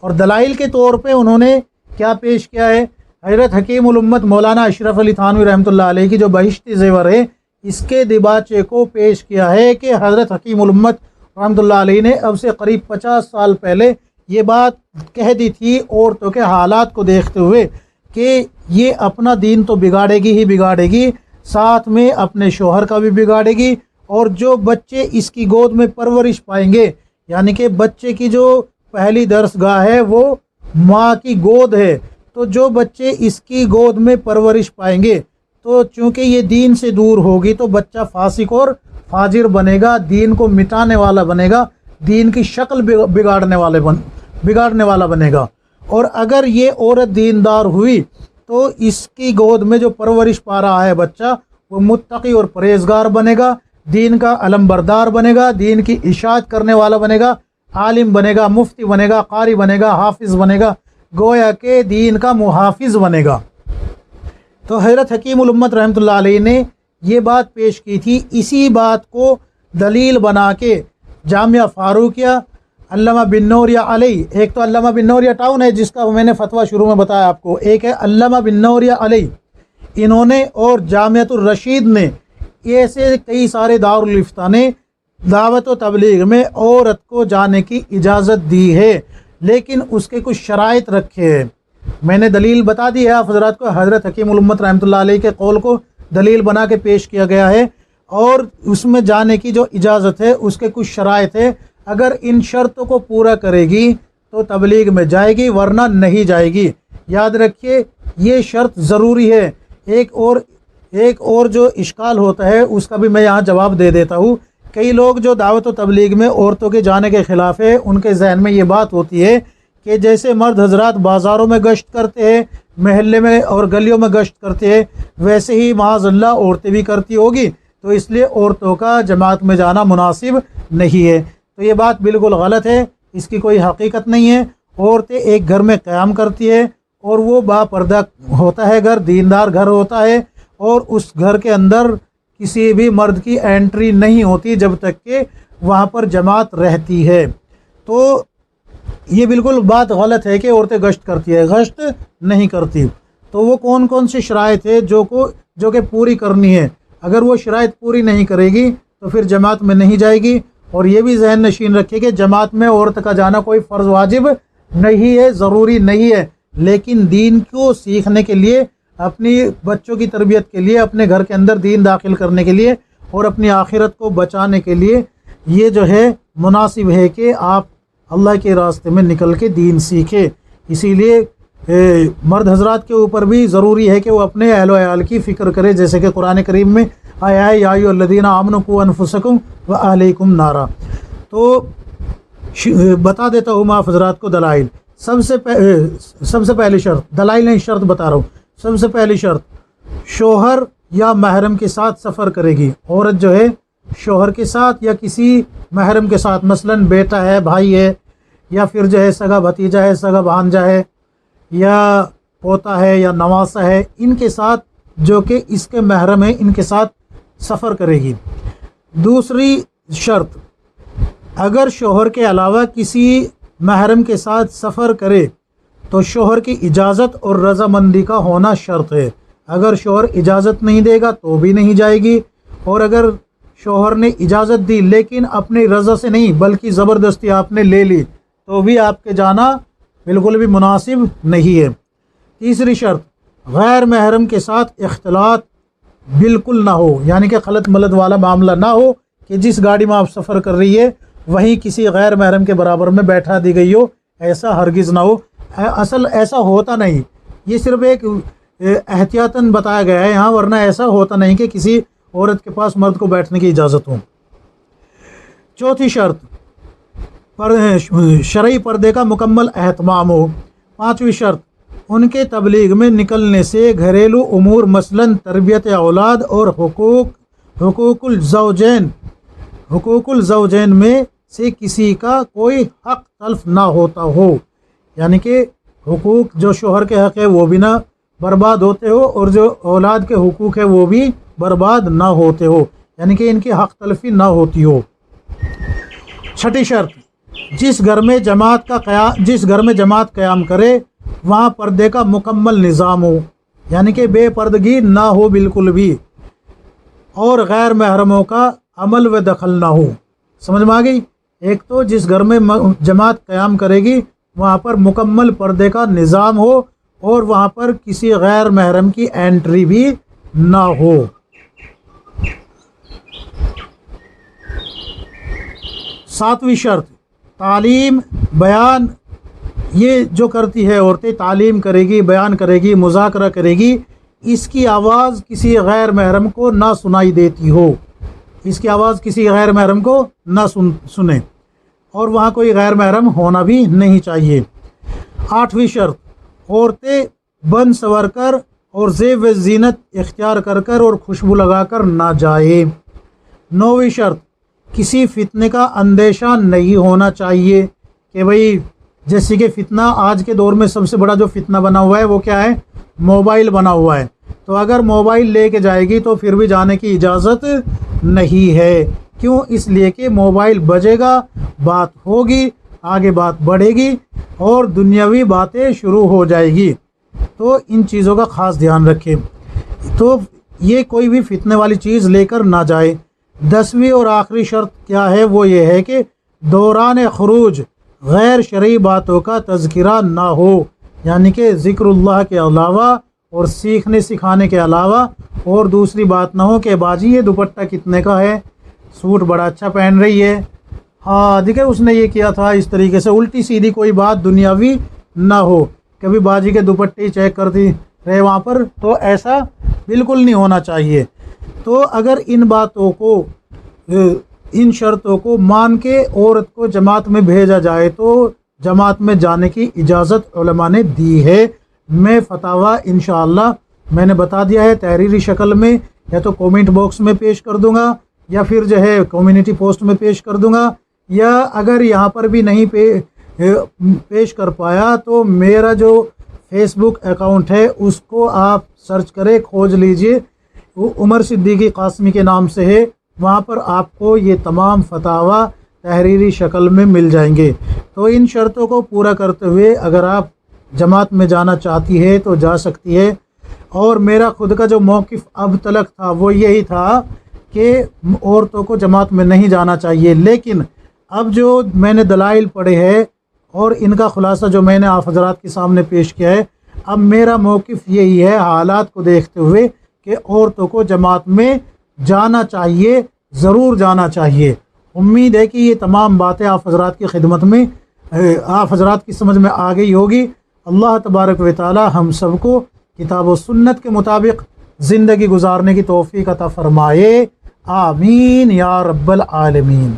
اور دلائل کے طور پہ انہوں نے کیا پیش کیا ہے؟ حضرت حکیم الامت مولانا اشرف علی تھانوی رحمۃ اللہ علیہ کی جو بہشتی زیور ہے اس کے دیباچے کو پیش کیا ہے کہ حضرت حکیم الامت رحمۃ اللہ علیہ نے اب سے قریب 50 سال پہلے یہ بات کہہ دی تھی عورتوں کے حالات کو دیکھتے ہوئے کہ یہ اپنا دین تو بگاڑے گی ہی بگاڑے گی، ساتھ میں اپنے شوہر کا بھی بگاڑے گی، اور جو بچے اس کی گود میں پرورش پائیں گے، یعنی کہ بچے کی جو پہلی درس گاہ ہے وہ ماں کی گود ہے، تو جو بچے اس کی گود میں پرورش پائیں گے تو چونکہ یہ دین سے دور ہوگی تو بچہ فاسق اور فاجر بنے گا، دین کو مٹانے والا بنے گا، دین کی شکل بگاڑنے والا بنے گا۔ اور اگر یہ عورت دیندار ہوئی تو اس کی گود میں جو پرورش پا رہا ہے بچہ وہ متقی اور پرہیزگار بنے گا، دین کا علم بردار بنے گا، دین کی اشاعت کرنے والا بنے گا، عالم بنے گا، مفتی بنے گا، قاری بنے گا، حافظ بنے گا، گویا کہ دین کا محافظ بنے گا۔ تو حضرت حکیم الامت رحمۃ اللہ علیہ نے یہ بات پیش کی تھی، اسی بات کو دلیل بنا کے جامعہ فاروقیہ علامہ بن نوریہ علیہ، ایک تو علامہ بن نوریہ ٹاؤن ہے جس کا میں نے فتویٰ شروع میں بتایا آپ کو، ایک ہے علامہ بن نوریہ علیہ، انہوں نے اور جامعۃ الرشید نے ایسے کئی سارے دارالفتہ نے دعوت و تبلیغ میں عورت کو جانے کی اجازت دی ہے، لیکن اس کے کچھ شرائط رکھے ہیں۔ میں نے دلیل بتا دی ہے آپ حضرات کو، حضرت حکیم الامت رحمۃ اللہ علیہ کے قول کو دلیل بنا کے پیش کیا گیا ہے، اور اس میں جانے کی جو اجازت ہے اس کے کچھ شرائط ہے، اگر ان شرطوں کو پورا کرے گی تو تبلیغ میں جائے گی ورنہ نہیں جائے گی۔ یاد رکھیے یہ شرط ضروری ہے۔ ایک اور جو اشکال ہوتا ہے اس کا بھی میں یہاں جواب دے دیتا ہوں۔ کئی لوگ جو دعوت و تبلیغ میں عورتوں کے جانے کے خلاف ہے، ان کے ذہن میں یہ بات ہوتی ہے کہ جیسے مرد حضرات بازاروں میں گشت کرتے ہیں، محلے میں اور گلیوں میں گشت کرتے ہیں، ویسے ہی معاذ اللہ عورتیں بھی کرتی ہوگی، تو اس لیے عورتوں کا جماعت میں جانا مناسب نہیں ہے۔ تو یہ بات بالکل غلط ہے، اس کی کوئی حقیقت نہیں ہے۔ عورتیں ایک گھر میں قیام کرتی ہے اور وہ با پردہ ہوتا ہے گھر، دیندار گھر ہوتا ہے، اور اس گھر کے اندر کسی بھی مرد کی انٹری نہیں ہوتی جب تک کہ وہاں پر جماعت رہتی ہے۔ تو یہ بالکل بات غلط ہے کہ عورتیں گشت کرتی ہے، گشت نہیں کرتی۔ تو وہ کون کون سی شرائط ہے جو کہ پوری کرنی ہے، اگر وہ شرائط پوری نہیں کرے گی تو پھر جماعت میں نہیں جائے گی۔ اور یہ بھی ذہن نشین رکھے کہ جماعت میں عورت کا جانا کوئی فرض واجب نہیں ہے، ضروری نہیں ہے، لیکن دین کو سیکھنے کے لیے، اپنی بچوں کی تربیت کے لیے، اپنے گھر کے اندر دین داخل کرنے کے لیے اور اپنی آخرت کو بچانے کے لیے یہ جو ہے مناسب ہے کہ آپ اللہ کے راستے میں نکل کے دین سیکھے۔ اسی لیے مرد حضرات کے اوپر بھی ضروری ہے کہ وہ اپنے اہل و عیال کی فکر کرے، جیسے کہ قرآن کریم میں آیا ہے یا ایھا الذین آمنوا قوا انفسکم واہلیکم نارا۔ تو بتا دیتا ہوں میں آپ حضرات کو دلائل۔ سب سے پہلی شرط، دلائل نہیں شرط بتا رہا ہوں۔ سب سے پہلی شرط، شوہر یا محرم کے ساتھ سفر کرے گی عورت جو ہے، شوہر کے ساتھ یا کسی محرم کے ساتھ، مثلا بیٹا ہے، بھائی ہے، یا پھر جو ہے سگا بھتیجا ہے، سگا بھانجا ہے، یا پوتا ہے یا نواسا ہے، ان کے ساتھ جو کہ اس کے محرم ہیں ان کے ساتھ سفر کرے گی۔ دوسری شرط، اگر شوہر کے علاوہ کسی محرم کے ساتھ سفر کرے تو شوہر کی اجازت اور رضامندی کا ہونا شرط ہے۔ اگر شوہر اجازت نہیں دے گا تو بھی نہیں جائے گی، اور اگر شوہر نے اجازت دی لیکن اپنی رضا سے نہیں بلکہ زبردستی آپ نے لے لی تو بھی آپ کے جانا بالکل بھی مناسب نہیں ہے۔ تیسری شرط، غیر محرم کے ساتھ اختلاط بالکل نہ ہو، یعنی کہ خلط ملط والا معاملہ نہ ہو کہ جس گاڑی میں آپ سفر کر رہی ہے وہیں کسی غیر محرم کے برابر میں بیٹھا دی گئی ہو، ایسا ہرگز نہ ہو۔ اصل ایسا ہوتا نہیں، یہ صرف ایک احتیاطاً بتایا گیا ہے یہاں، ورنہ ایسا ہوتا نہیں کہ کسی عورت کے پاس مرد کو بیٹھنے کی اجازت ہو۔ چوتھی شرط، شرعی پردے کا مکمل اہتمام ہو۔ پانچویں شرط، ان کے تبلیغ میں نکلنے سے گھریلو امور مثلا تربیت اولاد اور حقوق الزوجین میں سے کسی کا کوئی حق تلف نہ ہوتا ہو، یعنی کہ حقوق جو شوہر کے حق ہے وہ بھی نہ برباد ہوتے ہو، اور جو اولاد کے حقوق ہے وہ بھی برباد نہ ہوتے ہو، یعنی کہ ان کی حق تلفی نہ ہوتی ہو۔ چھٹی شرط، جس گھر میں جماعت قیام کرے وہاں پردے کا مکمل نظام ہو، یعنی کہ بے پردگی نہ ہو بالکل بھی، اور غیر محرموں کا عمل و دخل نہ ہو۔ سمجھ میں آ گئی؟ ایک تو جس گھر میں جماعت قیام کرے گی وہاں پر مکمل پردے کا نظام ہو، اور وہاں پر کسی غیر محرم کی انٹری بھی نہ ہو۔ ساتویں شرط، تعلیم بیان، یہ جو کرتی ہے عورتیں، تعلیم کرے گی، بیان کرے گی، مذاکرہ کرے گی، اس کی آواز کسی غیر محرم کو نہ سنائی دیتی ہو، اس کی آواز کسی غیر محرم کو نہ سنے، اور وہاں کوئی غیر محرم ہونا بھی نہیں چاہیے۔ آٹھویں شرط، عورتیں بن سور کر اور زیب و زینت اختیار کر اور خوشبو لگا کر نہ جائے۔ نویں شرط، کسی فتنے کا اندیشہ نہیں ہونا چاہیے کہ بھئی جیسے کہ فتنہ آج کے دور میں سب سے بڑا جو فتنہ بنا ہوا ہے وہ کیا ہے؟ موبائل بنا ہوا ہے۔ تو اگر موبائل لے کے جائے گی تو پھر بھی جانے کی اجازت نہیں ہے۔ کیوں؟ اس لیے کہ موبائل بجے گا، بات ہوگی، آگے بات بڑھے گی اور دنیاوی باتیں شروع ہو جائے گی۔ تو ان چیزوں کا خاص دھیان رکھیں، تو یہ کوئی بھی فتنے والی چیز لے کر نہ جائے۔ 10ویں اور آخری شرط کیا ہے؟ وہ یہ ہے کہ دوران خروج غیر شرعی باتوں کا تذکرہ نہ ہو، یعنی کہ ذکر اللہ کے علاوہ اور سیکھنے سکھانے کے علاوہ اور دوسری بات نہ ہو کہ باجی یہ دوپٹہ کتنے کا ہے، سوٹ بڑا اچھا پہن رہی ہے، ہاں دیکھیں اس نے یہ کیا تھا، اس طریقے سے الٹی سیدھی کوئی بات دنیاوی نہ ہو، کبھی باجی کے دوپٹے چیک کرتی رہے وہاں پر، تو ایسا بالکل نہیں ہونا چاہیے۔ تو اگر ان باتوں کو، ان شرطوں کو مان کے عورت کو جماعت میں بھیجا جائے تو جماعت میں جانے کی اجازت علماء نے دی ہے۔ میں فتاویٰ انشاءاللہ میں نے بتا دیا ہے، تحریری شکل میں یا تو کومنٹ باکس میں پیش کر دوں گا یا پھر جو ہے کمیونٹی پوسٹ میں پیش کر دوں گا، یا اگر یہاں پر بھی نہیں پیش کر پایا تو میرا جو فیس بک اکاؤنٹ ہے اس کو آپ سرچ کرے، کھوج لیجئے، وہ عمر صدیقی قاسمی کے نام سے ہے، وہاں پر آپ کو یہ تمام فتاویٰ تحریری شکل میں مل جائیں گے۔ تو ان شرطوں کو پورا کرتے ہوئے اگر آپ جماعت میں جانا چاہتی ہے تو جا سکتی ہے۔ اور میرا خود کا جو موقف اب تلک تھا وہ یہی تھا کہ عورتوں کو جماعت میں نہیں جانا چاہیے، لیکن اب جو میں نے دلائل پڑھے ہیں اور ان کا خلاصہ جو میں نے آپ حضرات کے سامنے پیش کیا ہے، اب میرا موقف یہی ہے حالات کو دیکھتے ہوئے کہ عورتوں کو جماعت میں جانا چاہیے، ضرور جانا چاہیے۔ امید ہے کہ یہ تمام باتیں آپ حضرات کی خدمت میں، آپ حضرات کی سمجھ میں آ گئی ہوگی۔ اللہ تبارک و تعالی ہم سب کو کتاب و سنت کے مطابق زندگی گزارنے کی توفیق عطا فرمائے، آمین یا رب العالمین۔